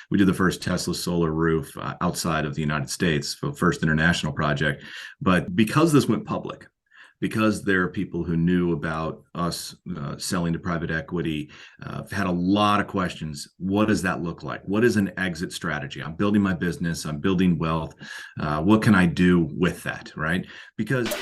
We did the first Tesla solar roof outside of the United States, the first international project. But because this went public, because there are people who knew about us selling to private equity, had a lot of questions. What does that look like? What is an exit strategy? I'm building my business. I'm building wealth. What can I do with that, right? Because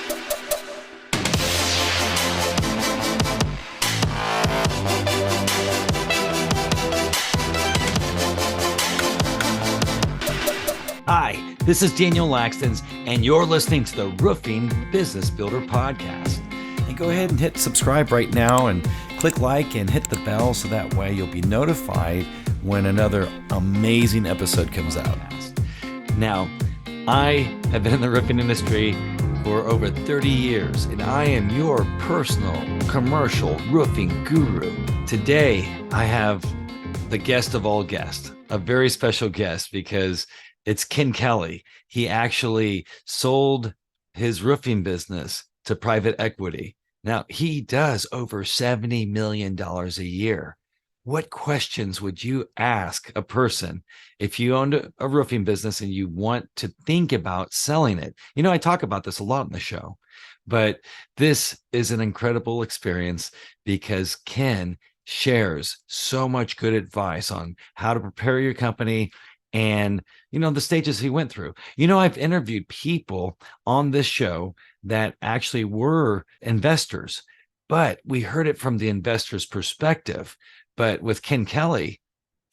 Hi, this is Daniel Lakstins, and you're listening to the Roofing Business Builder Podcast. And go ahead and hit subscribe right now and click like and hit the bell so that way you'll be notified when another amazing episode comes out. Now, I have been in the roofing industry for over 30 years, and I am your personal commercial roofing guru. Today, I have the guest of all guests, a very special guest, because it's Ken Kelly. He actually sold his roofing business to private equity. Now, he does over $70 million a year. What questions would you ask a person if you owned a roofing business and you want to think about selling it? You know, I talk about this a lot in the show, but this is an incredible experience because Ken shares so much good advice on how to prepare your company and, you know, the stages he went through. You know, I've interviewed people on this show that actually were investors, but we heard it from the investor's perspective. But with Ken Kelly,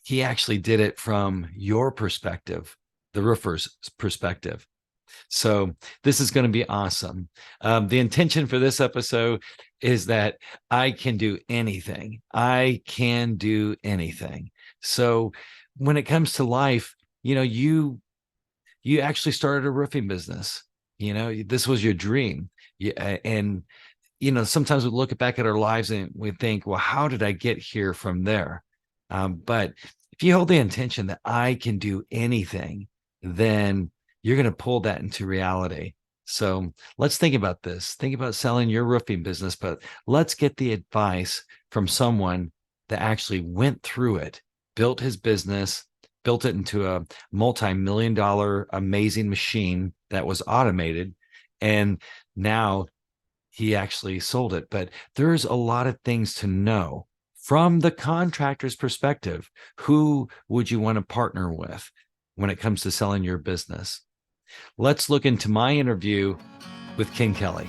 he actually did it from your perspective, the roofer's perspective. So this is going to be awesome. The intention for this episode is that I can do anything. I can do anything. So when it comes to life, you know, you actually started a roofing business. You know, this was your dream. And, you know, sometimes we look back at our lives and we think, well, how did I get here from there? But if you hold the intention that I can do anything, then you're going to pull that into reality. So let's think about this. Think about selling your roofing business, but let's get the advice from someone that actually went through it, built his business, built it into a multi-million-dollar amazing machine that was automated. And now he actually sold it. But there's a lot of things to know from the contractor's perspective. Who would you want to partner with when it comes to selling your business? Let's look into my interview with Ken Kelly.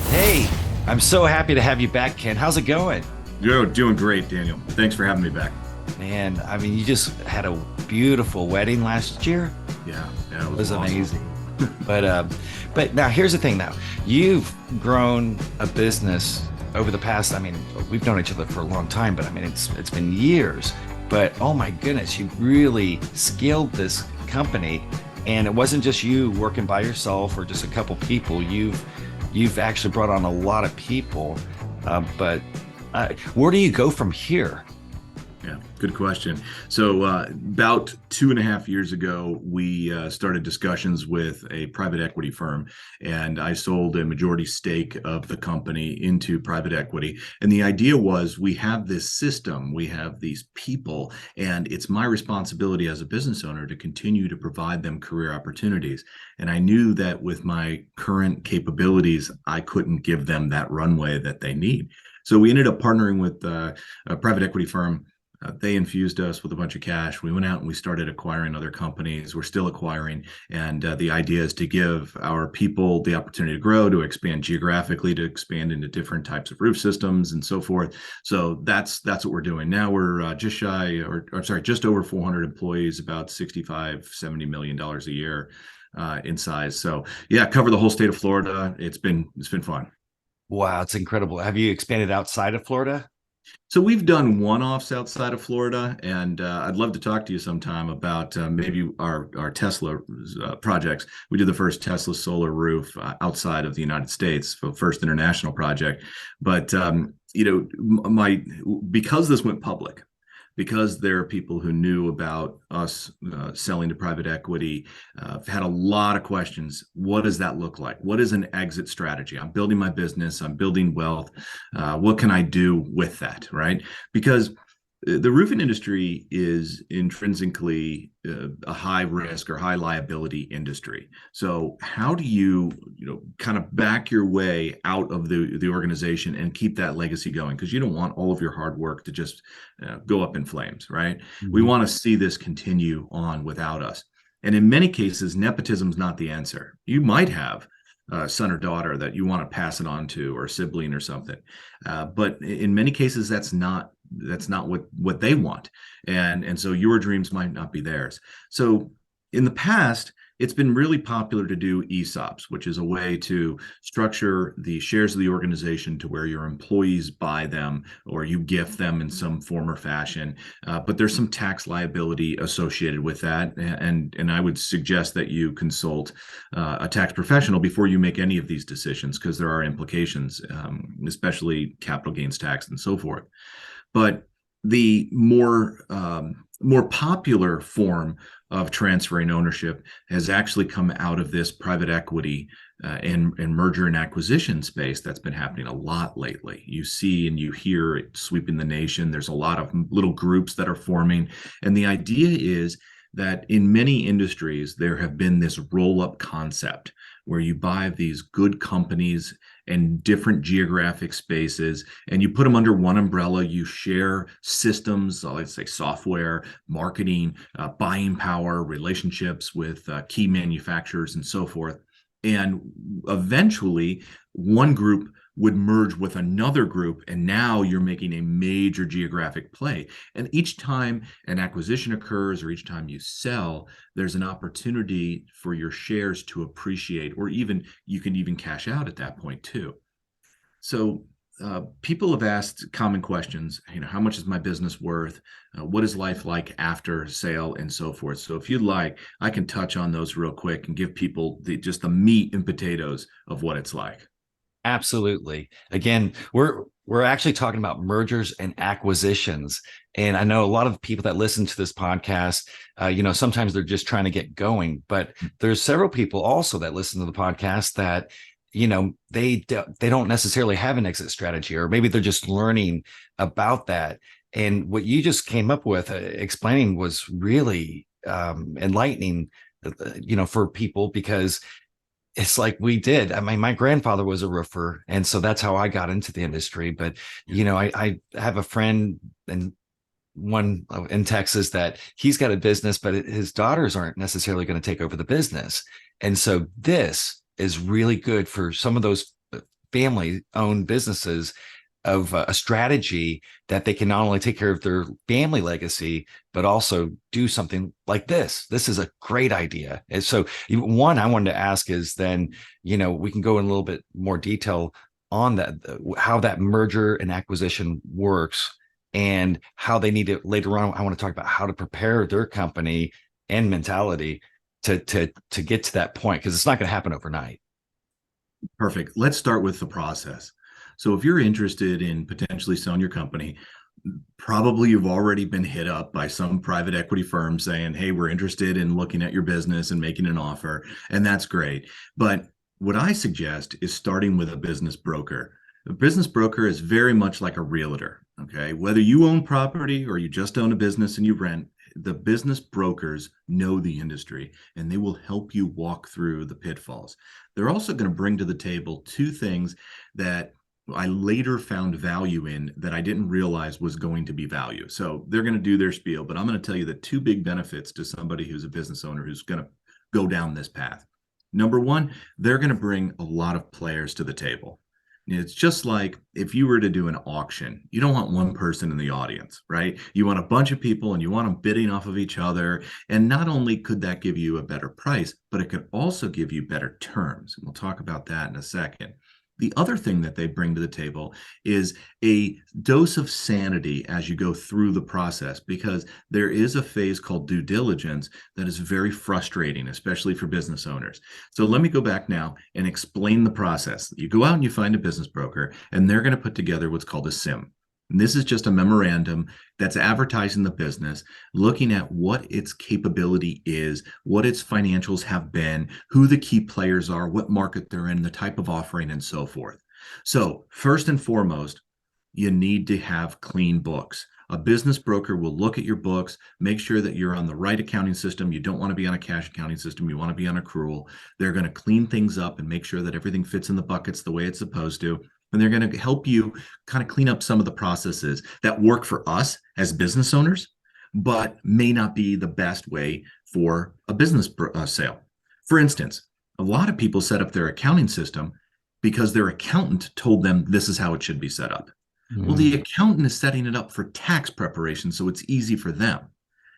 Hey, I'm so happy to have you back, Ken. How's it going? Yo, doing great, Daniel. Thanks for having me back. Man, I mean, you just had a beautiful wedding last year. Yeah, it was awesome. Amazing. But now here's the thing. Now you've grown a business over the past. I mean, we've known each other for a long time, but I mean, it's been years. But oh my goodness, you really scaled this company, and it wasn't just you working by yourself or just a couple people. You've actually brought on a lot of people. But where do you go from here? Yeah, good question. So about 2.5 years ago, we started discussions with a private equity firm, and I sold a majority stake of the company into private equity. And the idea was, we have this system, we have these people, and it's my responsibility as a business owner to continue to provide them career opportunities. And I knew that with my current capabilities, I couldn't give them that runway that they need. So we ended up partnering with a private equity firm. They infused us with a bunch of cash. We went out and we started acquiring other companies. We're still acquiring. And the idea is to give our people the opportunity to grow, to expand geographically, to expand into different types of roof systems and so forth. So that's what we're doing. Now we're just over 400 employees, about $65-70 million a year in size. So yeah, cover the whole state of Florida. It's been fun. Wow, it's incredible. Have you expanded outside of Florida? So we've done one-offs outside of Florida, and I'd love to talk to you sometime about maybe our Tesla projects. We did the first Tesla solar roof outside of the United States, the first international project. But you know, because this went public, because there are people who knew about us selling to private equity, had a lot of questions. What does that look like? What is an exit strategy? I'm building my business. I'm building wealth. What can I do with that, right? Because The roofing industry is intrinsically a high risk or high liability industry. So how do you kind of back your way out of the organization and keep that legacy going? Because you don't want all of your hard work to just go up in flames, right? We Mhm. want to see this continue on without us. And in many cases, nepotism is not the answer. You might have a son or daughter that you want to pass it on to, or a sibling or something. But in many cases, that's not what they want, and so your dreams might not be theirs. So in the past, it's been really popular to do ESOPs, which is a way to structure the shares of the organization to where your employees buy them or you gift them in some form or fashion. But there's some tax liability associated with that, and I would suggest that you consult a tax professional before you make any of these decisions, because there are implications, especially capital gains tax and so forth. But the more popular form of transferring ownership has actually come out of this private equity and merger and acquisition space that's been happening a lot lately. You see and you hear it sweeping the nation. There's a lot of little groups that are forming. And the idea is that in many industries, there have been this roll up concept where you buy these good companies and different geographic spaces, and you put them under one umbrella. You share systems, let's say software, marketing, buying power, relationships with key manufacturers, and so forth. And eventually, one group would merge with another group, and now you're making a major geographic play. And each time an acquisition occurs or each time you sell, there's an opportunity for your shares to appreciate, or even you can even cash out at that point too. So people have asked common questions. How much is my business worth? What is life like after sale, and so forth. So if you'd like, I can touch on those real quick and give people just the meat and potatoes of what it's like. Absolutely. Again, we're actually talking about mergers and acquisitions, and I know a lot of people that listen to this podcast, sometimes they're just trying to get going, but there's several people also that listen to the podcast that they don't necessarily have an exit strategy, or maybe they're just learning about that. And what you just came up with explaining was really enlightening, for people, because it's like we did. I mean, my grandfather was a roofer, and so that's how I got into the industry. But I have a friend and one in Texas that he's got a business, but his daughters aren't necessarily going to take over the business, and so this is really good for some of those family-owned businesses, of a strategy that they can not only take care of their family legacy, but also do something like this. This is a great idea. And so one I wanted to ask is then, we can go in a little bit more detail on that, how that merger and acquisition works and how they need to later on. I want to talk about how to prepare their company and mentality to get to that point, because it's not going to happen overnight. Perfect. Let's start with the process. So if you're interested in potentially selling your company, probably you've already been hit up by some private equity firm saying, hey, we're interested in looking at your business and making an offer. And that's great. But what I suggest is starting with a business broker. A business broker is very much like a realtor. Okay. Whether you own property or you just own a business and you rent, the business brokers know the industry and they will help you walk through the pitfalls. They're also going to bring to the table two things that I later found value in that I didn't realize was going to be value. So they're going to do their spiel, but I'm going to tell you the two big benefits to somebody who's a business owner who's going to go down this path. Number one, they're going to bring a lot of players to the table. It's just like if you were to do an auction, you don't want one person in the audience, right? You want a bunch of people and you want them bidding off of each other. And not only could that give you a better price, but it could also give you better terms. And we'll talk about that in a second. The other thing that they bring to the table is a dose of sanity as you go through the process, because there is a phase called due diligence that is very frustrating, especially for business owners. So let me go back now and explain the process. You go out and you find a business broker, and they're going to put together what's called a SIM. And this is just a memorandum that's advertising the business, looking at what its capability is, what its financials have been, who the key players are, what market they're in, the type of offering, and so forth. So first and foremost, you need to have clean books. A business broker will look at your books, make sure that you're on the right accounting system. You don't want to be on a cash accounting system. You want to be on accrual. They're going to clean things up and make sure that everything fits in the buckets the way it's supposed to. And they're going to help you kind of clean up some of the processes that work for us as business owners, but may not be the best way for a business sale. For instance, a lot of people set up their accounting system because their accountant told them this is how it should be set up. Well, the accountant is setting it up for tax preparation, so it's easy for them.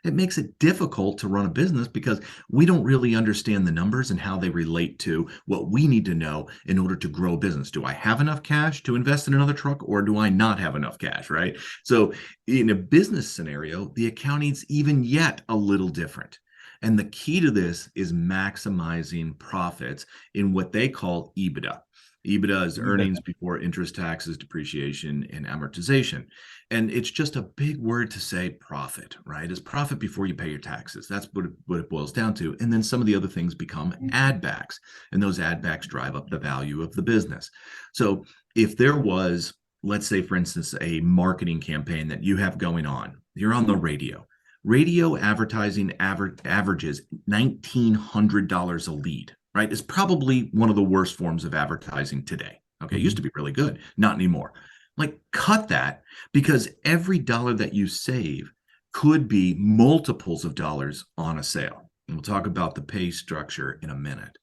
It makes it difficult to run a business because we don't really understand the numbers and how they relate to what we need to know in order to grow a business. Do I have enough cash to invest in another truck, or do I not have enough cash, right? So in a business scenario, the accounting's even yet a little different. And the key to this is maximizing profits in what they call EBITDA. EBITDA is earnings before interest, taxes, depreciation, and amortization. And it's just a big word to say profit, right? It's profit before you pay your taxes. That's what it boils down to. And then some of the other things become add backs, and those add backs drive up the value of the business. So if there was, let's say, for instance, a marketing campaign that you have going on, you're on the radio. Radio advertising averages $1,900 a lead, right? It's probably one of the worst forms of advertising today. Okay, it used to be really good, not anymore. Like, cut that, because every dollar that you save could be multiples of dollars on a sale. And we'll talk about the pay structure in a minute.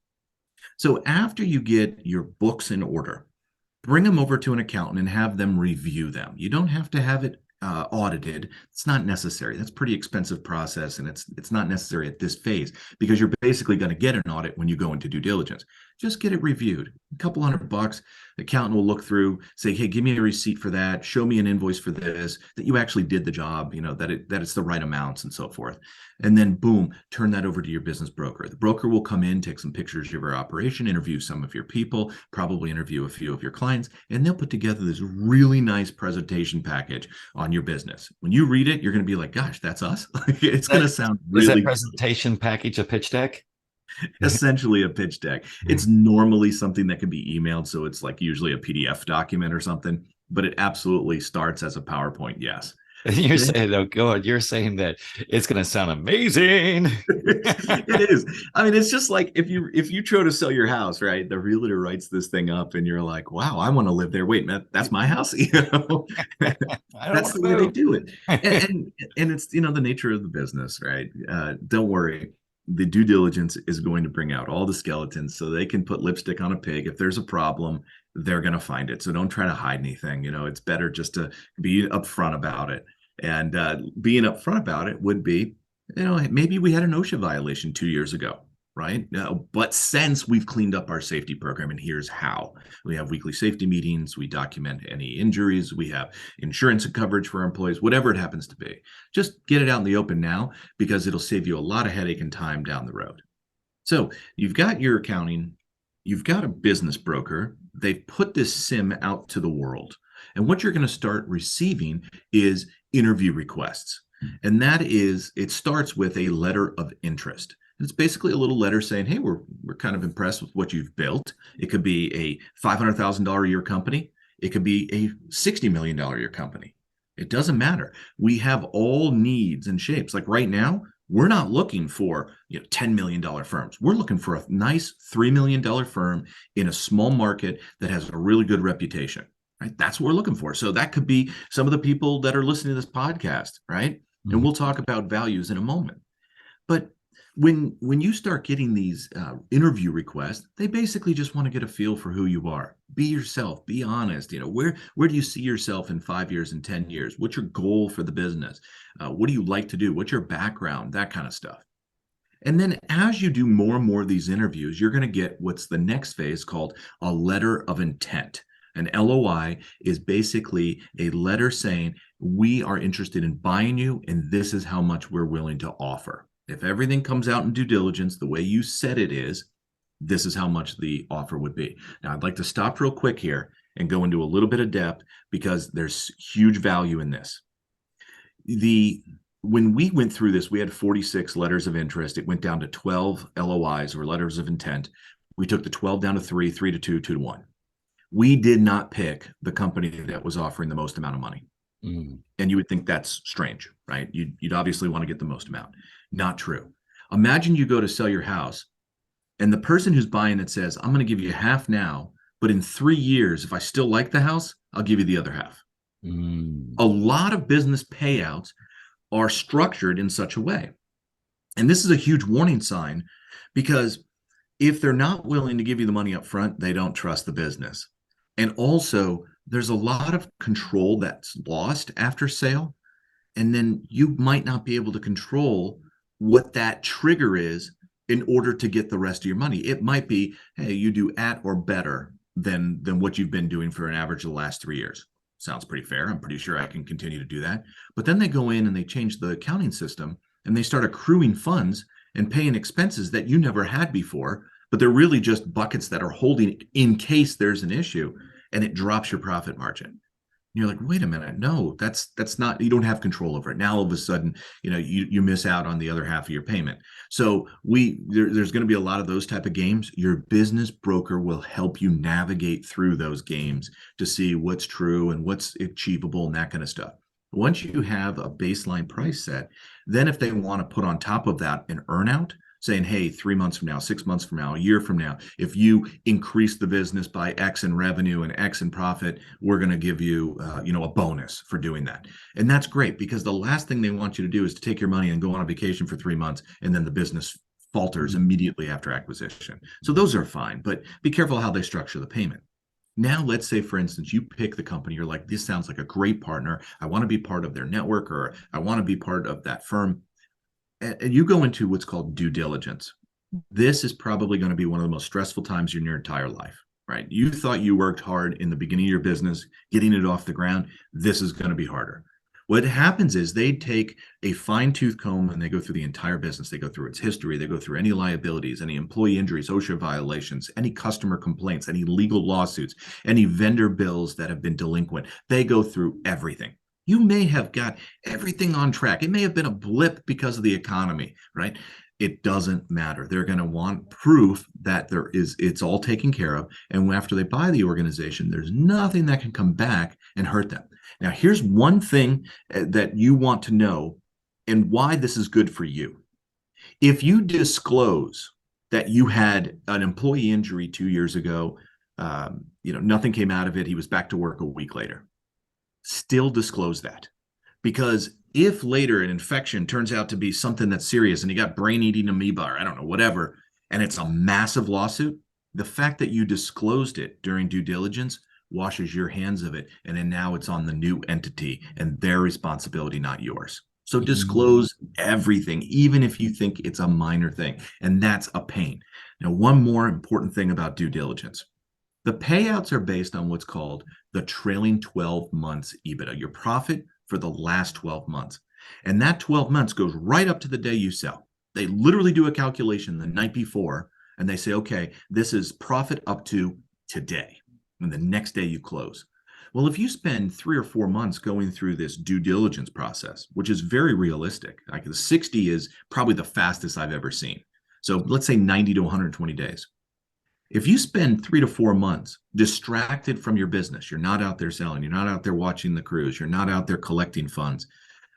So after you get your books in order, bring them over to an accountant and have them review them. You don't have to have it audited. It's not necessary. That's a pretty expensive process, and it's not necessary at this phase, because you're basically going to get an audit when you go into due diligence. Just get it reviewed. A couple $100. The accountant will look through, say, hey, give me a receipt for that. Show me an invoice for this, that you actually did the job, that it's the right amounts and so forth. And then boom, turn that over to your business broker. The broker will come in, take some pictures of your operation, interview some of your people, probably interview a few of your clients, and they'll put together this really nice presentation package on your business. When you read it, you're going to be like, gosh, that's us. It's going to sound really Is that presentation package a pitch deck? Essentially a pitch deck. It's normally something that can be emailed, so it's like usually a PDF document or something, but it absolutely starts as a PowerPoint. Yes. You're saying, oh God, you're saying that it's going to sound amazing. It is. I mean, it's just like if you try to sell your house, right? The realtor writes this thing up, and you're like, "Wow, I want to live there." Wait, that's my house. That's the way they do it, and it's the nature of the business, right? Don't worry. The due diligence is going to bring out all the skeletons so they can put lipstick on a pig. If there's a problem, they're going to find it. So don't try to hide anything. It's better just to be upfront about it. And being upfront about it would be, maybe we had an OSHA violation 2 years ago, right? But since we've cleaned up our safety program, and here's how. We have weekly safety meetings. We document any injuries. We have insurance coverage for our employees, whatever it happens to be. Just get it out in the open now, because it'll save you a lot of headache and time down the road. So you've got your accounting. You've got a business broker. They've put this SIM out to the world. And what you're going to start receiving is interview requests. And it starts with a letter of interest. It's basically a little letter saying, hey, we're kind of impressed with what you've built. It could be a $500,000 a year company. It could be a $60 million a year company. It doesn't matter. We have all needs and shapes. Like right now, we're not looking for $10 million firms. We're looking for a nice $3 million firm in a small market that has a really good reputation. Right? That's what we're looking for. So that could be some of the people that are listening to this podcast, right? Mm-hmm. And we'll talk about values in a moment. But when you start getting these interview requests, they basically just want to get a feel for who you are. Be yourself. Be honest. Where do you see yourself in 5 years and 10 years? What's your goal for the business? What do you like to do? What's your background? That kind of stuff. And then as you do more and more of these interviews, you're going to get what's the next phase called a letter of intent. An LOI is basically a letter saying, we are interested in buying you, and this is how much we're willing to offer. If everything comes out in due diligence the way you said it is, this is how much the offer would be. Now, I'd like to stop real quick here and go into a little bit of depth, because there's huge value in this. When we went through this, we had 46 letters of interest. It went down to 12 LOIs, or letters of intent. We took the 12 down to 3, 3 to 2, 2 to 1. We did not pick the company that was offering the most amount of money. Mm. And you would think that's strange, right? You'd obviously want to get the most amount. Not true. Imagine you go to sell your house and the person who's buying it says, I'm going to give you half now, but in 3 years, if I still like the house, I'll give you the other half. Mm. A lot of business payouts are structured in such a way. And this is a huge warning sign because if they're not willing to give you the money up front, they don't trust the business. And also, there's a lot of control that's lost after sale. And then you might not be able to control what that trigger is in order to get the rest of your money. It might be, hey, you do at or better than what you've been doing for an average of the last 3 years. Sounds pretty fair. I'm pretty sure I can continue to do that. But then they go in and they change the accounting system and they start accruing funds and paying expenses that you never had before, but they're really just buckets that are holding in case there's an issue, and it drops your profit margin. You're like, wait a minute, no, that's not, you don't have control over it. Now all of a sudden, you miss out on the other half of your payment. So there's going to be a lot of those type of games. Your business broker will help you navigate through those games to see what's true and what's achievable and that kind of stuff. Once you have a baseline price set, then if they want to put on top of that an earnout, saying, hey, 3 months from now, 6 months from now, a year from now, if you increase the business by X in revenue and X in profit, we're going to give you, a bonus for doing that. And that's great because the last thing they want you to do is to take your money and go on a vacation for 3 months and then the business falters immediately after acquisition. So those are fine, but be careful how they structure the payment. Now, let's say, for instance, you pick the company, you're like, this sounds like a great partner. I want to be part of their network, or I want to be part of that firm. And you go into what's called due diligence. This is probably going to be one of the most stressful times in your entire life, right? You thought you worked hard in the beginning of your business, getting it off the ground. This is going to be harder. What happens is they take a fine tooth comb and they go through the entire business. They go through its history. They go through any liabilities, any employee injuries, OSHA violations, any customer complaints, any legal lawsuits, any vendor bills that have been delinquent. They go through everything. You may have got everything on track. It may have been a blip because of the economy, right? It doesn't matter. They're going to want proof that it's all taken care of. And after they buy the organization, there's nothing that can come back and hurt them. Now, here's one thing that you want to know and why this is good for you. If you disclose that you had an employee injury 2 years ago, nothing came out of it. He was back to work a week later. Still disclose that, because if later an infection turns out to be something that's serious and you got brain-eating amoeba or I don't know, whatever, and it's a massive lawsuit, the fact that you disclosed it during due diligence washes your hands of it, and then now it's on the new entity and their responsibility, not yours. So disclose everything, even if you think it's a minor thing, and that's a pain. Now, one more important thing about due diligence. The payouts are based on what's called the trailing 12 months EBITDA, your profit for the last 12 months. And that 12 months goes right up to the day you sell. They literally do a calculation the night before, and they say, okay, this is profit up to today, and the next day you close. Well, if you spend 3 or 4 months going through this due diligence process, which is very realistic, like the 60 is probably the fastest I've ever seen. So let's say 90 to 120 days. If you spend 3 to 4 months distracted from your business, you're not out there selling, you're not out there watching the cruise, you're not out there collecting funds,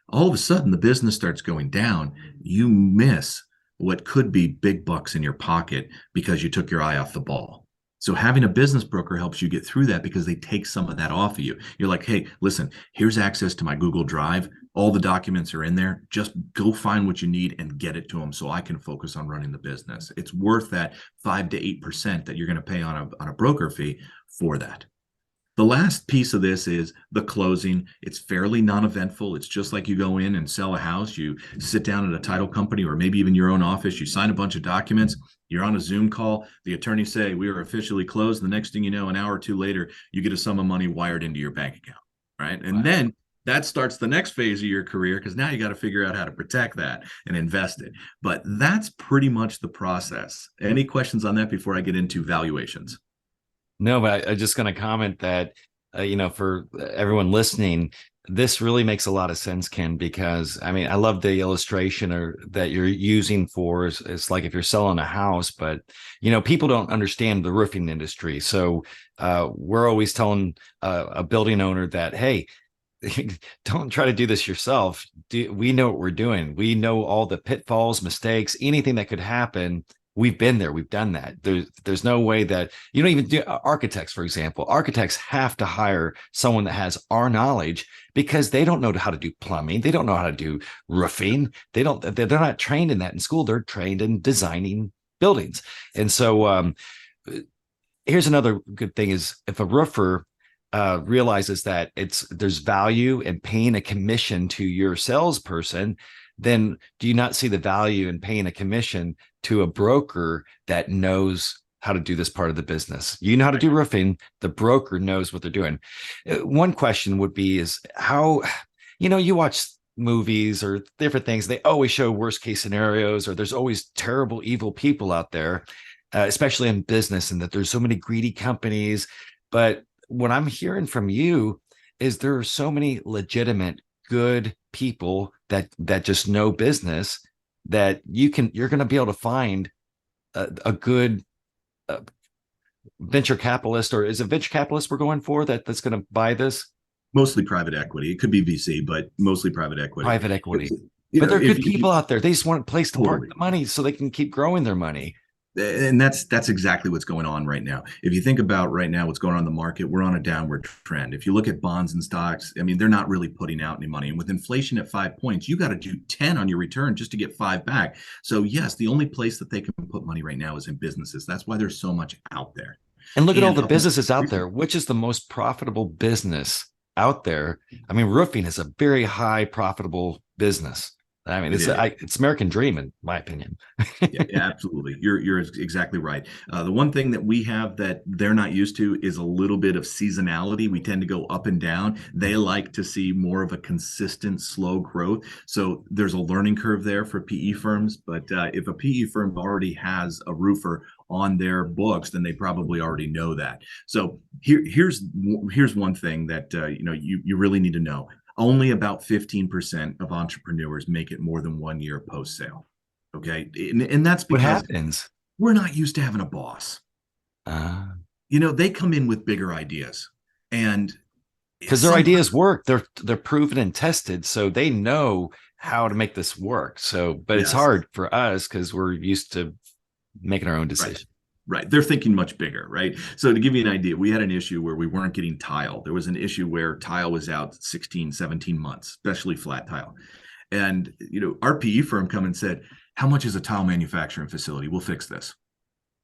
all of a sudden the business starts going down. You miss what could be big bucks in your pocket because you took your eye off the ball. So having a business broker helps you get through that because they take some of that off of you. You're like, hey, listen, here's access to my Google Drive. All the documents are in there. Just go find what you need and get it to them so I can focus on running the business. It's worth that 5 to 8% that you're going to pay on a broker fee for that. The last piece of this is the closing. It's fairly non-eventful. It's just like you go in and sell a house. You sit down at a title company or maybe even your own office. You sign a bunch of documents. You're on a Zoom call. The attorneys say, we are officially closed. The next thing you know, an hour or two later, you get a sum of money wired into your bank account, right? And then that starts the next phase of your career because now you got to figure out how to protect that and invest it. But that's pretty much the process. Any questions on that before I get into valuations? No, but I'm just going to comment that, for everyone listening, this really makes a lot of sense, Ken, because I mean, I love the illustration that you're using for it's like if you're selling a house, but, people don't understand the roofing industry. So we're always telling a building owner that, hey, don't try to do this yourself. We know what we're doing. We know all the pitfalls, mistakes, anything that could happen. We've been there. We've done that. There's no way that you don't even do architects, for example. Architects have to hire someone that has our knowledge because they don't know how to do plumbing. They don't know how to do roofing. They're not trained in that in school. They're trained in designing buildings. And so here's another good thing is if a roofer realizes that there's value in paying a commission to your salesperson, then do you not see the value in paying a commission to a broker that knows how to do this part of the business? You know how to do roofing. The broker knows what they're doing. One question would be is how, you watch movies or different things, they always show worst case scenarios, or there's always terrible, evil people out there, especially in business, and that there's so many greedy companies. But what I'm hearing from you is there are so many legitimate, good people that just know business that you're going to be able to find a good venture capitalist, or is it venture capitalist we're going for that's going to buy this? Mostly private equity. It could be VC, but mostly private equity. Private equity. You But know, there are if good you, people out there. They just want a place to park totally. the money so they can keep growing their money. And that's exactly what's going on right now. If you think about right now what's going on in the market, we're on a downward trend. If you look at bonds and stocks, I mean, they're not really putting out any money. And with inflation at 5 points, you got to do 10 on your return just to get 5 back. So yes, the only place that they can put money right now is in businesses. That's why there's so much out there. And look at all And the up until businesses out there. Which is the most profitable business out there? I mean, roofing is a very high profitable business. I mean, it's American dream, in my opinion. Yeah, absolutely. You're exactly right. The one thing that we have that they're not used to is a little bit of seasonality. We tend to go up and down. They like to see more of a consistent, slow growth. So there's a learning curve there for PE firms. But if a PE firm already has a roofer on their books, then they probably already know that. So here's one thing that you really need to know. Only about 15% of entrepreneurs make it more than 1 year post sale. Okay. And that's What because happens? we're not used to having a boss. Uh, They come in with bigger ideas. And because their sometimes, ideas work. They're proven and tested, so they know how to make this work. So, but it's yes, hard for us because we're used to making our own right. decision. Right. They're thinking much bigger, right? So to give you an idea, we had an issue where we weren't getting tile. There was an issue where tile was out 16, 17 months, especially flat tile. And, our PE firm come and said, how much is a tile manufacturing facility? We'll fix this.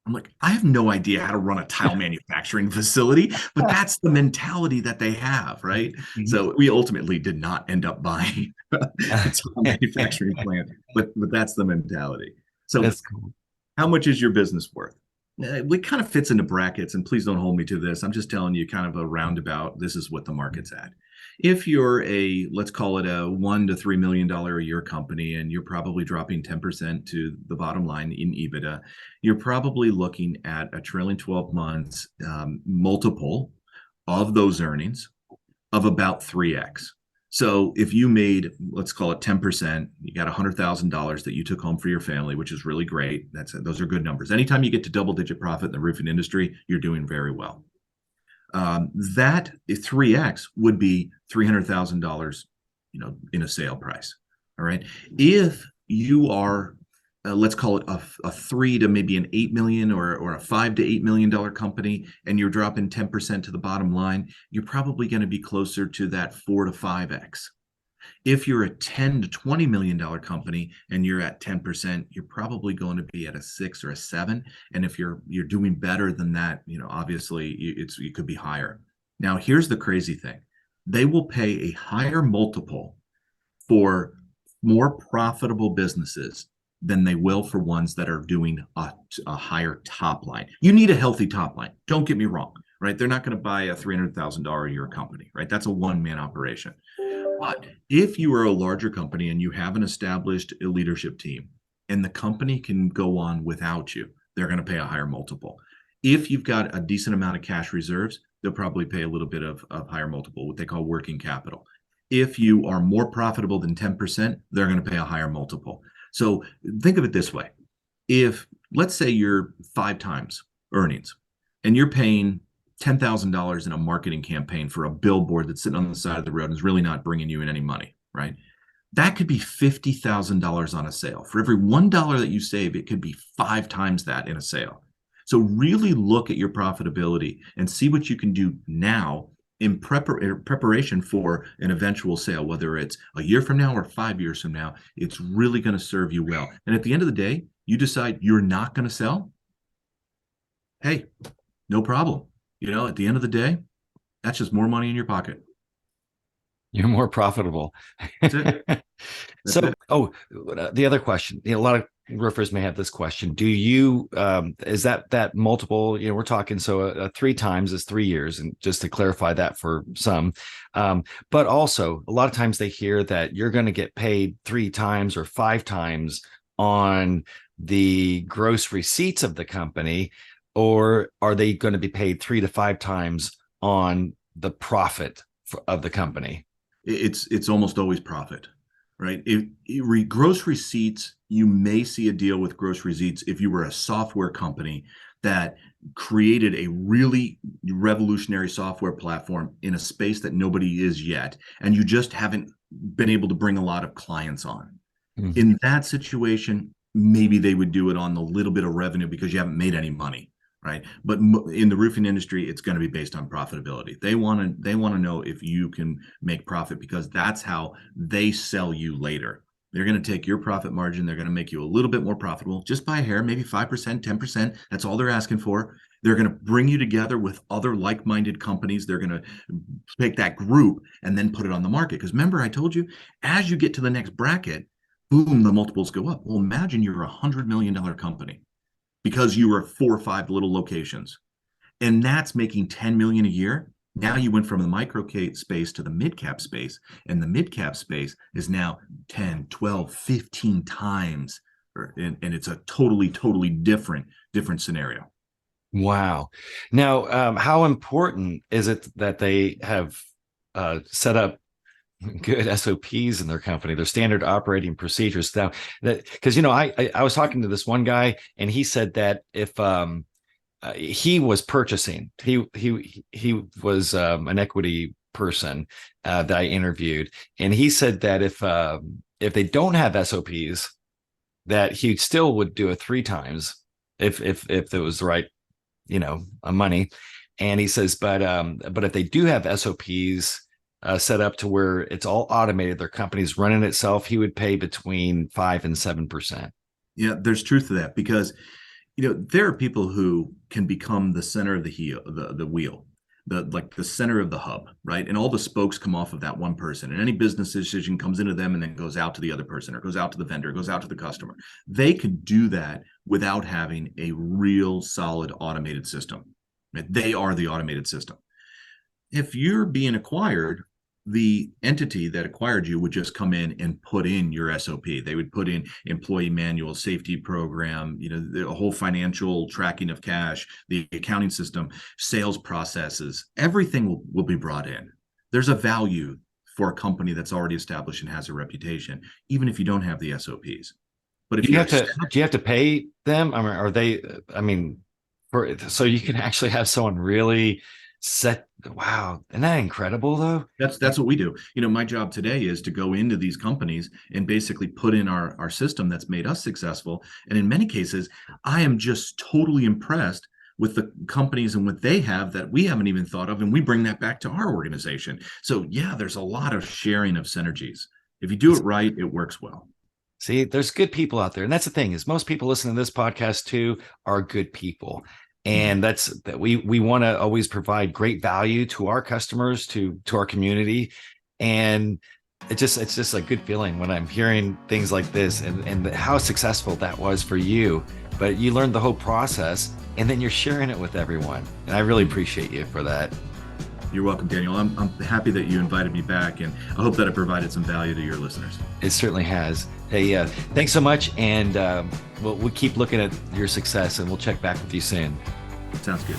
I'm like, I have no idea how to run a tile manufacturing facility, but that's the mentality that they have, right? So we ultimately did not end up buying a tile manufacturing plant, but that's the mentality. So That's cool. how much is your business worth? It kind of fits into brackets, and please don't hold me to this. I'm just telling you kind of a roundabout. This is what the market's at. If you're let's call it a $1 to $3 million a year company, and you're probably dropping 10% to the bottom line in EBITDA, you're probably looking at a trailing 12 months multiple of those earnings of about 3x. So if you made, let's call it 10%, you got $100,000 that you took home for your family, which is really great. Those are good numbers. Anytime you get to double-digit profit in the roofing industry, you're doing very well. That 3x would be $300,000, in a sale price. All right. If you are, let's call it a 3 to maybe an 8 million or a $5 to $8 million company, and you're dropping 10% to the bottom line, you're probably going to be closer to that 4 to 5x. If you're a $10 to $20 million company and you're at 10%, you're probably going to be at a 6 or a 7. And if you're doing better than that, obviously it could be higher. Now, here's the crazy thing. They will pay a higher multiple for more profitable businesses than they will for ones that are doing a higher top line. You need a healthy top line. Don't get me wrong, right? They're not going to buy a $300,000 a year company, right? That's a one-man operation. But if you are a larger company and you have an established leadership team and the company can go on without you, they're going to pay a higher multiple. If you've got a decent amount of cash reserves, they'll probably pay a little bit of higher multiple, what they call working capital. If you are more profitable than 10%, they're going to pay a higher multiple. So think of it this way. If, let's say you're 5 times earnings and you're paying $10,000 in a marketing campaign for a billboard that's sitting on the side of the road and is really not bringing you in any money, right? That could be $50,000 on a sale. For every $1 that you save, it could be 5 times that in a sale. So really look at your profitability and see what you can do now in preparation for an eventual sale, whether it's a year from now or 5 years from now. It's really going to serve you well. And at the end of the day, you decide you're not going to sell. Hey, no problem. At the end of the day, that's just more money in your pocket. You're more profitable. That's it. That's So, it. the other question, a lot of roofers may have this question. Do you, is that multiple, we're talking, so 3 times is 3 years. And just to clarify that for some, but also a lot of times they hear that you're going to get paid 3 times or 5 times on the gross receipts of the company, or are they going to be paid 3 to 5 times on the profit of the company? It's almost always profit, right? Gross receipts, you may see a deal with gross receipts if you were a software company that created a really revolutionary software platform in a space that nobody is yet, and you just haven't been able to bring a lot of clients on. Mm-hmm. In that situation, maybe they would do it on the little bit of revenue because you haven't made any money. Right. But in the roofing industry, it's going to be based on profitability. They want to know if you can make profit, because that's how they sell you later. They're going to take your profit margin. They're going to make you a little bit more profitable just by a hair, maybe 5%, 10%. That's all they're asking for. They're going to bring you together with other like-minded companies. They're going to take that group and then put it on the market. Because remember, I told you, as you get to the next bracket, boom, the multiples go up. Well, imagine you're a $100 million company, because you were 4 or 5 little locations, and that's making 10 million a year. Now you went from the micro space to the mid-cap space, and the mid-cap space is now 10, 12, 15 times, and it's a totally different scenario. Wow. Now, how important is it that they have set up good SOPs in their company, their standard operating procedures? Now, that, because I was talking to this one guy, and he said that if he was purchasing, he was an equity person that I interviewed, and he said that if they don't have SOPs, that he still would do it 3 times if it was the right money. And he says, but if they do have SOPs set up to where it's all automated, their company's running itself, he would pay between 5 and 7%. Yeah, there's truth to that, because there are people who can become the center of the wheel, the center of the hub, right? And all the spokes come off of that one person, and any business decision comes into them and then goes out to the other person, or goes out to the vendor, goes out to the customer. They could do that without having a real solid automated system. They are the automated system. If you're being acquired, the entity that acquired you would just come in and put in your SOP. They would put in employee manual, safety program, the whole financial tracking of cash, the accounting system, sales processes. Everything will be brought in. There's a value for a company that's already established and has a reputation, even if you don't have the SOPs. But if do you have to pay them? I mean, are they? I mean, so you can actually have someone really set. Wow, isn't that incredible though? That's what we do. My job today is to go into these companies and basically put in our system that's made us successful. And in many cases, I am just totally impressed with the companies and what they have that we haven't even thought of, and we bring that back to our organization. So yeah, there's a lot of sharing of synergies. If you do it right, it works well. See, there's good people out there, and that's the thing, is most people listening to this podcast too are good people. And that's that we want to always provide great value to our customers, to our community. And it's just a good feeling when I'm hearing things like this, and how successful that was for you. But you learned the whole process, and then you're sharing it with everyone. And I really appreciate you for that. You're welcome, Daniel. I'm happy that you invited me back, and I hope that I provided some value to your listeners. It certainly has. Hey, thanks so much, and we'll keep looking at your success, and we'll check back with you soon. Sounds good.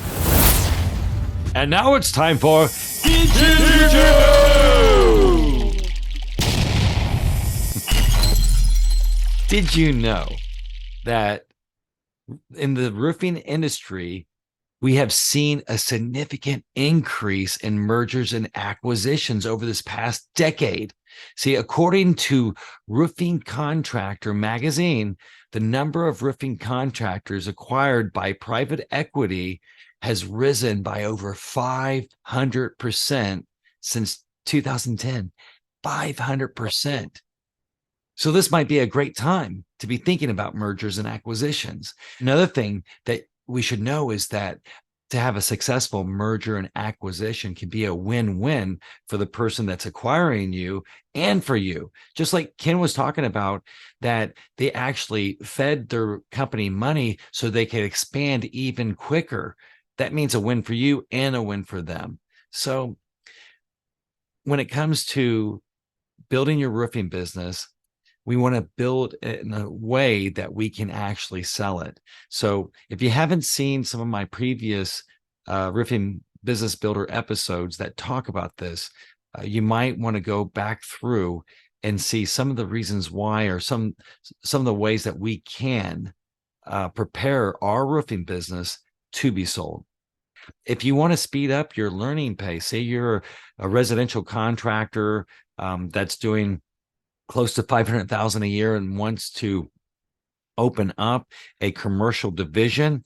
And now it's time for Did you know that in the roofing industry, We have seen a significant increase in mergers and acquisitions over this past decade. See, according to Roofing Contractor magazine, the number of roofing contractors acquired by private equity has risen by over 500% since 2010. 500%. So this might be a great time to be thinking about mergers and acquisitions. Another thing that we should know is that to have a successful merger and acquisition can be a win-win for the person that's acquiring you and for you. Just like Ken was talking about, that they actually fed their company money so they could expand even quicker. That means a win for you and a win for them. So when it comes to building your roofing business, we want to build it in a way that we can actually sell it. So if you haven't seen some of my previous roofing business builder episodes that talk about this, you might want to go back through and see some of the reasons why, or some of the ways that we can prepare our roofing business to be sold. If you want to speed up your learning pace, say you're a residential contractor that's doing close to 500,000 a year and wants to open up a commercial division,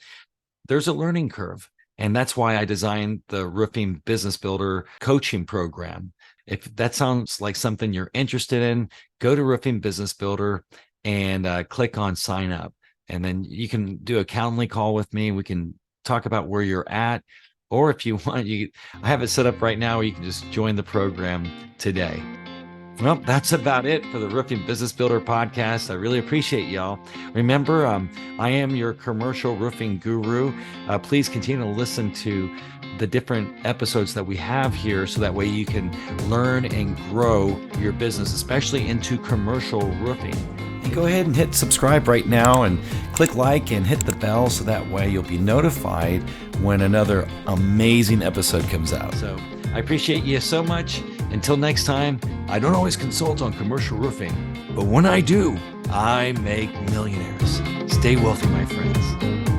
there's a learning curve. And that's why I designed the Roofing Business Builder coaching program. If that sounds like something you're interested in, go to Roofing Business Builder and click on sign up. And then you can do a Calendly call with me. We can talk about where you're at. Or if you want, I have it set up right now where you can just join the program today. Well, that's about it for the Roofing Business Builder podcast. I really appreciate y'all. Remember, I am your commercial roofing guru. Please continue to listen to the different episodes that we have here so that way you can learn and grow your business, especially into commercial roofing. And go ahead and hit subscribe right now and click like and hit the bell so that way you'll be notified when another amazing episode comes out. So I appreciate you so much. Until next time, I don't always consult on commercial roofing, but when I do, I make millionaires. Stay wealthy, my friends.